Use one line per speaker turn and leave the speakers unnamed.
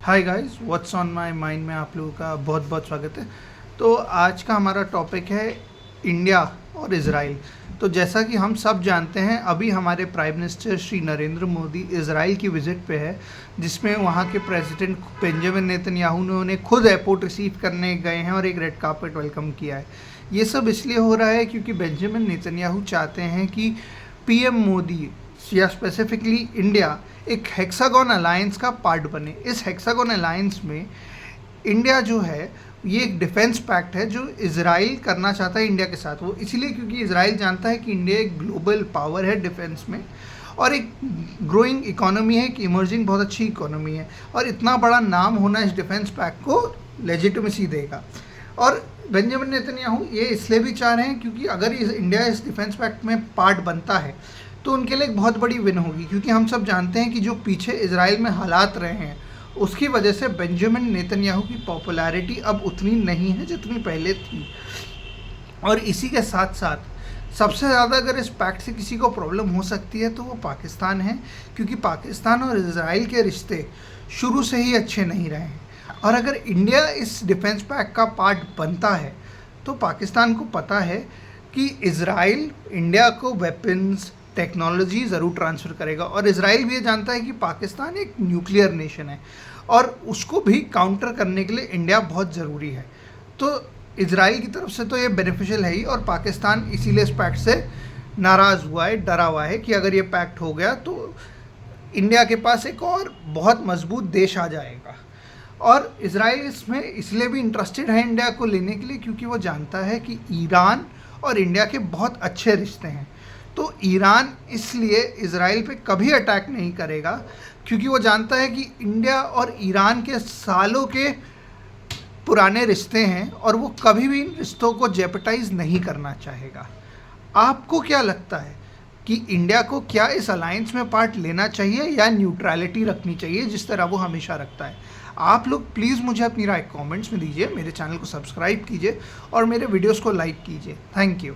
Hi guys, what's on my mind में आप लोगों का बहुत बहुत स्वागत है। तो आज का हमारा टॉपिक है इंडिया और इज़राइल। तो जैसा कि हम सब जानते हैं, अभी हमारे prime minister Shri Narendra Modi Israel की विज़िट पे है, जिसमें वहाँ के प्रेसिडेंट बेंजामिन नेतन्याहू ने उन्हें खुद एयरपोर्ट रिसीव करने गए हैं और एक रेड कार्पेट वेलकम किया है। ये सब इसलिए हो रहा है क्योंकि बेंजामिन नेतन्याहू चाहते हैं कि पीएम मोदी या स्पेसिफिकली इंडिया एक हेक्सागन अलायंस का पार्ट बने। इस हेक्सागन अलायंस में इंडिया जो है, ये एक डिफेंस पैक्ट है जो इजराइल करना चाहता है इंडिया के साथ। वो इसलिए क्योंकि इजराइल जानता है कि इंडिया एक ग्लोबल पावर है डिफेंस में और एक ग्रोइंग इकोनॉमी है, एक इमर्जिंग बहुत अच्छी इकोनॉमी है, और इतना बड़ा नाम होना इस डिफेंस पैक्ट को लेजिटिमेसी देगा। और बेंजामिन नेतन्याहू ये इसलिए भी चाह रहे हैं क्योंकि अगर इंडिया इस डिफेंस पैक्ट में पार्ट बनता है तो उनके लिए एक बहुत बड़ी विन होगी, क्योंकि हम सब जानते हैं कि जो पीछे इजराइल में हालात रहे हैं उसकी वजह से बेंजामिन नेतन्याहू की पॉपुलैरिटी अब उतनी नहीं है जितनी पहले थी। और इसी के साथ साथ सबसे ज़्यादा अगर इस पैक्ट से किसी को प्रॉब्लम हो सकती है तो वो पाकिस्तान है, क्योंकि पाकिस्तान और इजराइल के रिश्ते शुरू से ही अच्छे नहीं रहे हैं। और अगर इंडिया इस डिफेंस पैक्ट का पार्ट बनता है तो पाकिस्तान को पता है कि इजराइल इंडिया को वेपन्स टेक्नोलॉजी ज़रूर ट्रांसफ़र करेगा, और इजराइल भी ये जानता है कि पाकिस्तान एक न्यूक्लियर नेशन है और उसको भी काउंटर करने के लिए इंडिया बहुत ज़रूरी है। तो इजराइल की तरफ से तो ये बेनिफिशियल है ही, और पाकिस्तान इसीलिए इस पैक्ट से नाराज़ हुआ है, डरा हुआ है कि अगर ये पैक्ट हो गया तो इंडिया के पास एक और बहुत मजबूत देश आ जाएगा। और इजराइल इसमें इसलिए भी इंटरेस्टेड है इंडिया को लेने के लिए क्योंकि वो जानता है कि ईरान और इंडिया के बहुत अच्छे रिश्ते हैं। तो ईरान इसलिए इजराइल पे कभी अटैक नहीं करेगा, क्योंकि वो जानता है कि इंडिया और ईरान के सालों के पुराने रिश्ते हैं और वो कभी भी इन रिश्तों को जेपटाइज नहीं करना चाहेगा। आपको क्या लगता है कि इंडिया को क्या इस अलायंस में पार्ट लेना चाहिए या न्यूट्रलिटी रखनी चाहिए जिस तरह वो हमेशा रखता है? आप लोग प्लीज़ मुझे अपनी राय कमेंट्स में दीजिए, मेरे चैनल को सब्सक्राइब कीजिए और मेरे वीडियोस को लाइक कीजिए। Thank you.